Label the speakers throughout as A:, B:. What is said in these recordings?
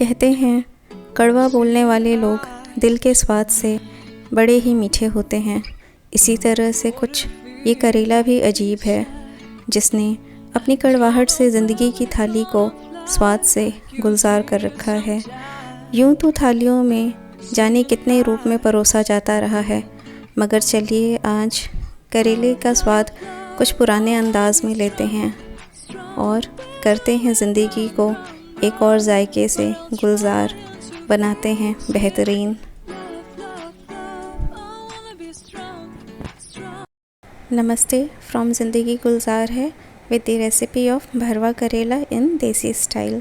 A: कहते हैं कड़वा बोलने वाले लोग दिल के स्वाद से बड़े ही मीठे होते हैं। इसी तरह से कुछ ये करेला भी अजीब है, जिसने अपनी कड़वाहट से ज़िंदगी की थाली को स्वाद से गुलजार कर रखा है। यूं तो थालियों में जाने कितने रूप में परोसा जाता रहा है, मगर चलिए आज करेले का स्वाद कुछ पुराने अंदाज में लेते हैं और करते हैं ज़िंदगी को एक और जायके से गुलजार, बनाते हैं बेहतरीन। नमस्ते फ्रॉम ज़िंदगी गुलजार है विद द रेसिपी ऑफ भरवा करेला इन देसी स्टाइल।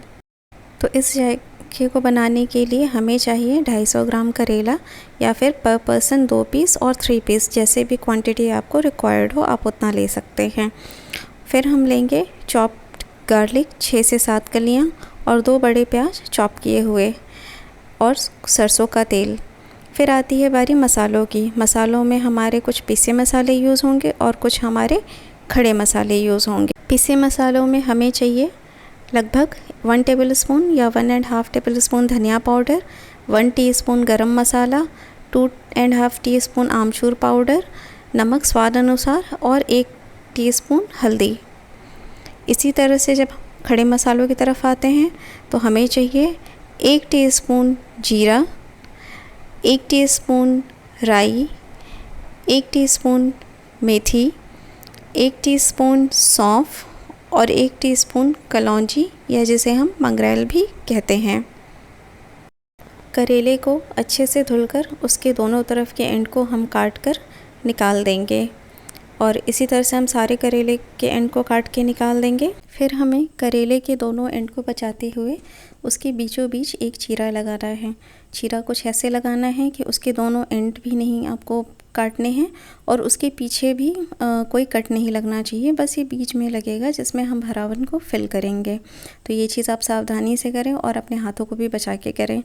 A: तो इस जायके को बनाने के लिए हमें चाहिए 250 ग्राम करेला, या फिर पर पर्सन 2 पीस और 3 पीस, जैसे भी क्वांटिटी आपको रिक्वायर्ड हो आप उतना ले सकते हैं। फिर हम लेंगे चॉप्ड गार्लिक 6 से 7 कलियाँ और 2 बड़े प्याज चॉप किए हुए, और सरसों का तेल। फिर आती है बारी मसालों की। मसालों में हमारे कुछ पीसे मसाले यूज़ होंगे और कुछ हमारे खड़े मसाले यूज़ होंगे। पीसे मसालों में हमें चाहिए लगभग 1 टेबलस्पून या 1.5 टेबलस्पून धनिया पाउडर, 1 टीस्पून गरम मसाला, 2.5 टीस्पून आमचूर पाउडर, नमक स्वाद अनुसार और 1 टीस्पून हल्दी। इसी तरह से जब खड़े मसालों की तरफ आते हैं तो हमें चाहिए 1 टीस्पून जीरा, 1 टीस्पून राई, 1 टीस्पून मेथी, 1 टीस्पून सौंफ और 1 टीस्पून कलौंजी, या जिसे हम मंगरेल भी कहते हैं। करेले को अच्छे से धुलकर उसके दोनों तरफ के एंड को हम काट कर निकाल देंगे, और इसी तरह से हम सारे करेले के एंड को काट के निकाल देंगे। फिर हमें करेले के दोनों एंड को बचाते हुए उसके बीचों बीच एक चीरा लगाना है। चीरा कुछ ऐसे लगाना है कि उसके दोनों एंड भी नहीं आपको काटने हैं और उसके पीछे भी कोई कट नहीं लगना चाहिए, बस ये बीच में लगेगा जिसमें हम भरावन को फिल करेंगे। तो ये चीज़ आप सावधानी से करें और अपने हाथों को भी बचा के करें।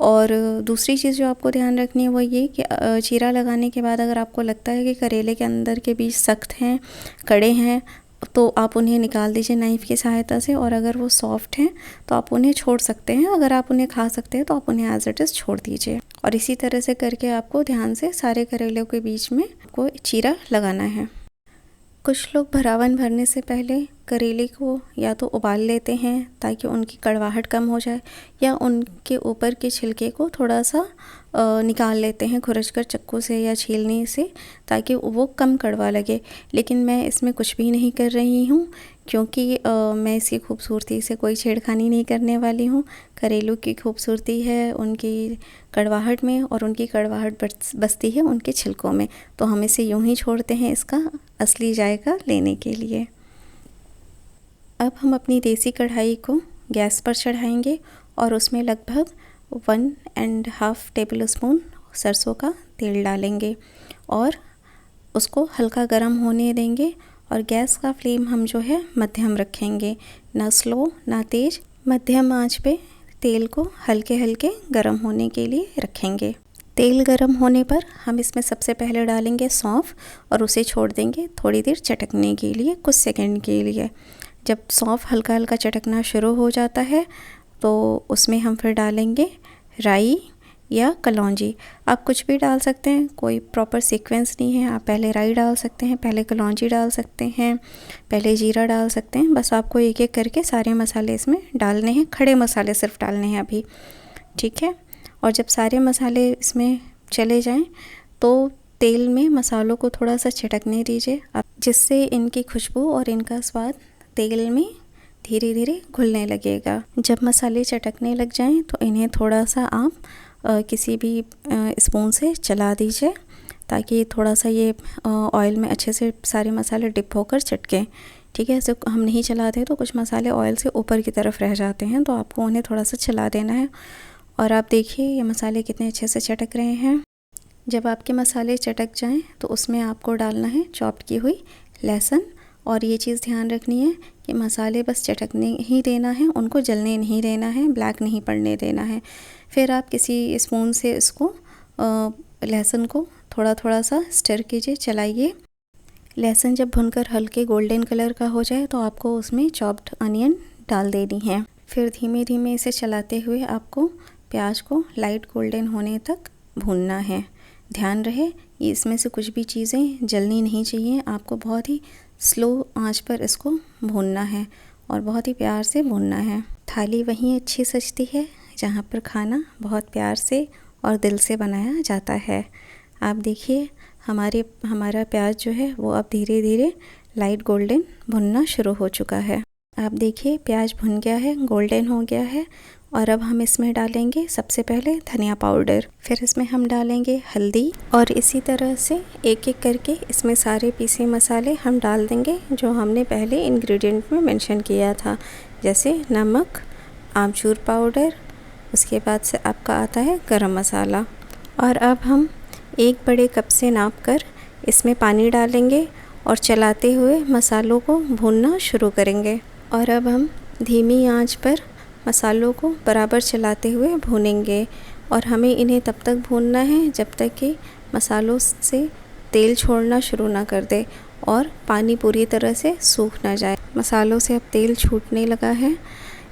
A: और दूसरी चीज़ जो आपको ध्यान रखनी है वो ये कि चीरा लगाने के बाद अगर आपको लगता है कि करेले के अंदर के बीज सख्त हैं, कड़े हैं, तो आप उन्हें निकाल दीजिए नाइफ़ की सहायता से, और अगर वो सॉफ्ट हैं तो आप उन्हें छोड़ सकते हैं। अगर आप उन्हें खा सकते हैं तो आप उन्हें एज इट इज़ छोड़ दीजिए। और इसी तरह से करके आपको ध्यान से सारे करेलों के बीच में आपको चीरा लगाना है। कुछ लोग भरावन भरने से पहले करेले को या तो उबाल लेते हैं ताकि उनकी कड़वाहट कम हो जाए, या उनके ऊपर के छिलके को थोड़ा सा निकाल लेते हैं खुरचकर चक्कू से या छीलने से, ताकि वो कम कड़वा लगे। लेकिन मैं इसमें कुछ भी नहीं कर रही हूँ, क्योंकि मैं इसकी खूबसूरती से कोई छेड़खानी नहीं करने वाली हूँ। करेलों की खूबसूरती है उनकी कड़वाहट में, और उनकी कड़वाहट बसती है उनके छिलकों में। तो हम इसे यूं ही छोड़ते हैं इसका असली जायका लेने के लिए। अब हम अपनी देसी कढ़ाई को गैस पर चढ़ाएंगे और उसमें लगभग 1.5 टेबलस्पून सरसों का तेल डालेंगे और उसको हल्का गर्म होने देंगे। और गैस का फ्लेम हम जो है मध्यम रखेंगे, ना स्लो ना तेज़, मध्यम आंच पे तेल को हल्के हल्के गर्म होने के लिए रखेंगे। तेल गर्म होने पर हम इसमें सबसे पहले डालेंगे सौंफ और उसे छोड़ देंगे थोड़ी देर चटकने के लिए, कुछ सेकंड के लिए। जब सौंफ हल्का हल्का चटकना शुरू हो जाता है तो उसमें हम फिर डालेंगे राई या कलौंजी। आप कुछ भी डाल सकते हैं, कोई प्रॉपर सीक्वेंस नहीं है। आप पहले राई डाल सकते हैं, पहले कलौंजी डाल सकते हैं, पहले जीरा डाल सकते हैं। बस आपको एक एक करके सारे मसाले इसमें डालने हैं, खड़े मसाले सिर्फ डालने हैं अभी, ठीक है। और जब सारे मसाले इसमें चले जाएं तो तेल में मसालों को थोड़ा सा चटकने दीजिए, जिससे इनकी खुशबू और इनका स्वाद तेल में धीरे धीरे घुलने लगेगा। जब मसाले चटकने लग जाएं तो इन्हें थोड़ा सा आप किसी भी स्पून से चला दीजिए, ताकि थोड़ा सा ये ऑयल में अच्छे से सारे मसाले डिप होकर चटकें, ठीक है। ऐसे हम नहीं चलाते तो कुछ मसाले ऑयल से ऊपर की तरफ रह जाते हैं, तो आपको उन्हें थोड़ा सा चला देना है। और आप देखिए ये मसाले कितने अच्छे से चटक रहे हैं। जब आपके मसाले चटक जाएं तो उसमें आपको डालना है चॉप की हुई लहसुन। और ये चीज़ ध्यान रखनी है कि मसाले बस चटकने ही देना है, उनको जलने नहीं देना है, ब्लैक नहीं पड़ने देना है। फिर आप किसी स्पून से इसको लहसुन को थोड़ा थोड़ा सा स्टर कीजिए, चलाइए। लहसुन जब भुनकर हल्के गोल्डन कलर का हो जाए तो आपको उसमें चॉप्ड अनियन डाल देनी है। फिर धीमे धीमे इसे चलाते हुए आपको प्याज को लाइट गोल्डन होने तक भूनना है। ध्यान रहे इसमें से कुछ भी चीज़ें जलनी नहीं चाहिए, आपको बहुत ही स्लो आंच पर इसको भूनना है और बहुत ही प्यार से भूनना है। थाली वहीं अच्छी सजती है जहाँ पर खाना बहुत प्यार से और दिल से बनाया जाता है। आप देखिए हमारा प्याज जो है वो अब धीरे धीरे लाइट गोल्डन भुनना शुरू हो चुका है। आप देखिए प्याज भुन गया है, गोल्डन हो गया है। और अब हम इसमें डालेंगे सबसे पहले धनिया पाउडर, फिर इसमें हम डालेंगे हल्दी और इसी तरह से एक एक करके इसमें सारे पीसे मसाले हम डाल देंगे जो हमने पहले इंग्रेडिएंट में मेंशन किया था, जैसे नमक, आमचूर पाउडर, उसके बाद से आपका आता है गरम मसाला। और अब हम एक बड़े कप से नाप कर इसमें पानी डालेंगे और चलाते हुए मसालों को भूनना शुरू करेंगे। और अब हम धीमी आंच पर मसालों को बराबर चलाते हुए भूनेंगे और हमें इन्हें तब तक भूनना है जब तक कि मसालों से तेल छोड़ना शुरू ना कर दे और पानी पूरी तरह से सूख ना जाए। मसालों से अब तेल छूटने लगा है,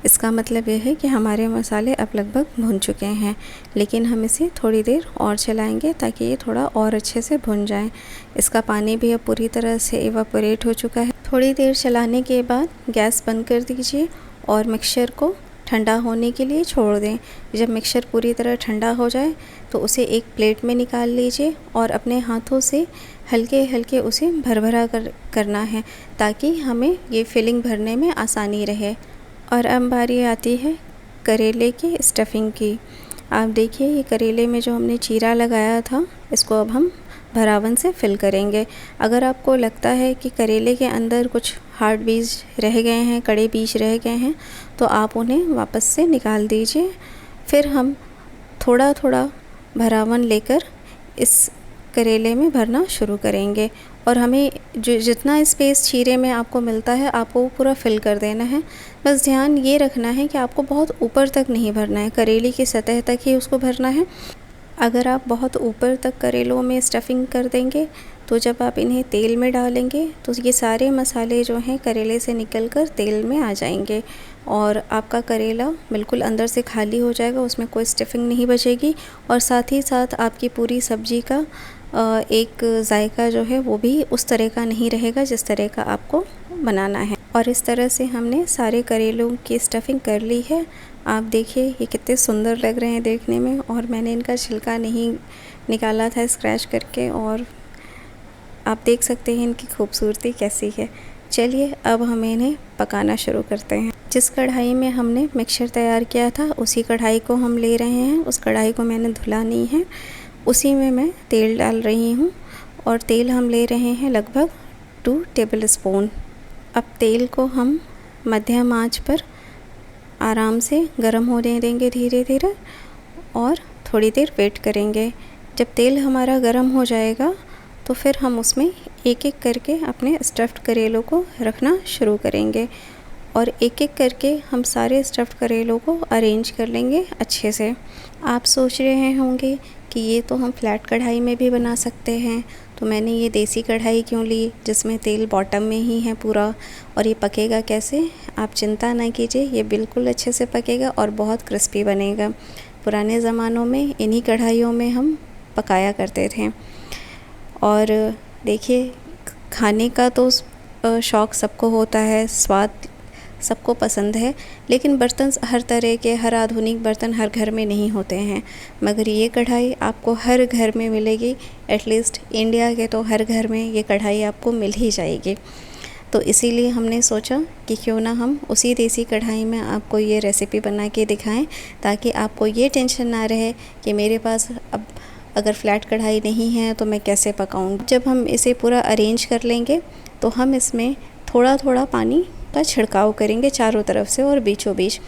A: इसका मतलब यह है कि हमारे मसाले अब लगभग भुन चुके हैं, लेकिन हम इसे थोड़ी देर और चलाएंगे ताकि ये थोड़ा और अच्छे से भुन जाए। इसका पानी भी अब पूरी तरह से इवापोरेट हो चुका है। थोड़ी देर चलाने के बाद गैस बंद कर दीजिए और मिक्सचर को ठंडा होने के लिए छोड़ दें। जब मिक्सचर पूरी तरह ठंडा हो जाए तो उसे एक प्लेट में निकाल लीजिए और अपने हाथों से हल्के हल्के उसे भरभरा करना है ताकि हमें ये फिलिंग भरने में आसानी रहे। और अब बारी आती है करेले की स्टफिंग की। आप देखिए ये करेले में जो हमने चीरा लगाया था इसको अब हम भरावन से फिल करेंगे। अगर आपको लगता है कि करेले के अंदर कुछ हार्ड बीज रह गए हैं, कड़े बीज रह गए हैं, तो आप उन्हें वापस से निकाल दीजिए। फिर हम थोड़ा थोड़ा भरावन लेकर इस करेले में भरना शुरू करेंगे और हमें जो जितना स्पेस चीरे में आपको मिलता है आपको वो पूरा फिल कर देना है। बस ध्यान ये रखना है कि आपको बहुत ऊपर तक नहीं भरना है, करेले की सतह तक ही उसको भरना है। अगर आप बहुत ऊपर तक करेलों में स्टफिंग कर देंगे तो जब आप इन्हें तेल में डालेंगे तो ये सारे मसाले जो हैं करेले से निकलकर तेल में आ जाएंगे और आपका करेला बिल्कुल अंदर से खाली हो जाएगा, उसमें कोई स्टफिंग नहीं बचेगी और साथ ही साथ आपकी पूरी सब्ज़ी का एक जायका जो है वो भी उस तरह का नहीं रहेगा जिस तरह का आपको बनाना है। और इस तरह से हमने सारे करेलों की स्टफिंग कर ली है। आप देखिए ये कितने सुंदर लग रहे हैं देखने में और मैंने इनका छिलका नहीं निकाला था स्क्रैच करके और आप देख सकते हैं इनकी खूबसूरती कैसी है। चलिए अब हम इन्हें पकाना शुरू करते हैं। जिस कढ़ाई में हमने मिक्सचर तैयार किया था उसी कढ़ाई को हम ले रहे हैं। उस कढ़ाई को मैंने धुला नहीं है, उसी में मैं तेल डाल रही हूँ और तेल हम ले रहे हैं लगभग 2 टेबल स्पून। अब तेल को हम मध्यम आंच पर आराम से गर्म होने देंगे धीरे धीरे और थोड़ी देर वेट करेंगे। जब तेल हमारा गर्म हो जाएगा तो फिर हम उसमें एक एक करके अपने स्टफ़्ड करेलों को रखना शुरू करेंगे और एक एक करके हम सारे स्टफ़्ड करेलों को अरेंज कर लेंगे अच्छे से। आप सोच रहे होंगे कि ये तो हम फ्लैट कढ़ाई में भी बना सकते हैं, तो मैंने ये देसी कढ़ाई क्यों ली जिसमें तेल बॉटम में ही है पूरा और ये पकेगा कैसे। आप चिंता ना कीजिए, ये बिल्कुल अच्छे से पकेगा और बहुत क्रिस्पी बनेगा। पुराने ज़मानों में इन्हीं कढ़ाइयों में हम पकाया करते थे। और देखिए खाने का तो शौक़ सबको होता है, स्वाद सबको पसंद है, लेकिन बर्तन हर तरह के, हर आधुनिक बर्तन हर घर में नहीं होते हैं, मगर ये कढ़ाई आपको हर घर में मिलेगी। एटलीस्ट इंडिया के तो हर घर में ये कढ़ाई आपको मिल ही जाएगी। तो इसीलिए हमने सोचा कि क्यों ना हम उसी देसी कढ़ाई में आपको ये रेसिपी बना के दिखाएं, ताकि आपको ये टेंशन ना रहे कि मेरे पास अब अगर फ्लैट कढ़ाई नहीं है तो मैं कैसे पकाऊँ। जब हम इसे पूरा अरेंज कर लेंगे तो हम इसमें थोड़ा थोड़ा पानी का छिड़काव करेंगे चारों तरफ से और बीचों बीच।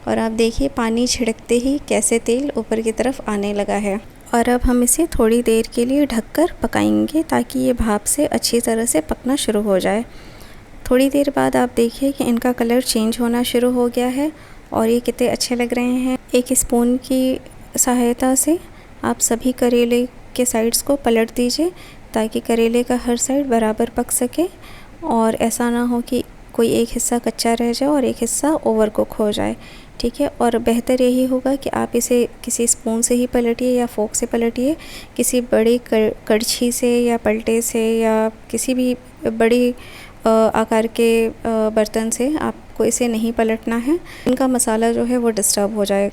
A: और आप देखिए पानी छिड़कते ही कैसे तेल ऊपर की तरफ आने लगा है। और अब हम इसे थोड़ी देर के लिए ढककर पकाएंगे ताकि ये भाप से अच्छी तरह से पकना शुरू हो जाए। थोड़ी देर बाद आप देखिए कि इनका कलर चेंज होना शुरू हो गया है और ये कितने अच्छे लग रहे हैं। एक स्पून की सहायता से आप सभी करेले के साइड्स को पलट दीजिए ताकि करेले का हर साइड बराबर पक सके और ऐसा ना हो कि कोई एक हिस्सा कच्चा रह जाए और एक हिस्सा ओवर कुक हो जाए, ठीक है। और बेहतर यही होगा कि आप इसे किसी स्पून से ही पलटिए या फोक से पलटिए, किसी बड़ी कड़छी से या पलटे से या किसी भी बड़ी आकार के बर्तन से आपको इसे नहीं पलटना है। इनका मसाला जो है वो डिस्टर्ब हो जाए।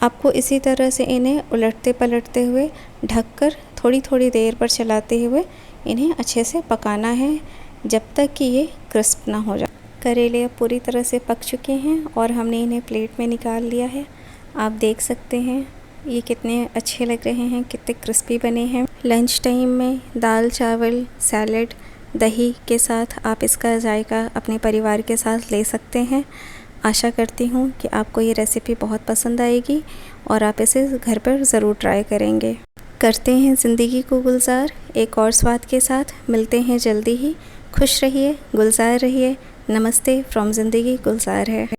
A: आपको इसी तरह से इन्हें उलटते पलटते हुए ढककर थोड़ी थोड़ी देर पर चलाते हुए इन्हें अच्छे से पकाना है जब तक कि ये क्रिस्प ना हो जाए। करेले अब पूरी तरह से पक चुके हैं और हमने इन्हें प्लेट में निकाल लिया है। आप देख सकते हैं ये कितने अच्छे लग रहे हैं, कितने क्रिस्पी बने हैं। लंच टाइम में दाल चावल सैलेड दही के साथ आप इसका जायका अपने परिवार के साथ ले सकते हैं। आशा करती हूँ कि आपको ये रेसिपी बहुत पसंद आएगी और आप इसे घर पर ज़रूर ट्राई करेंगे। करते हैं ज़िंदगी को गुलजार एक और स्वाद के साथ। मिलते हैं जल्दी ही। खुश रहिए, गुलजार रहिए। नमस्ते फ्रॉम ज़िंदगी गुलजार है।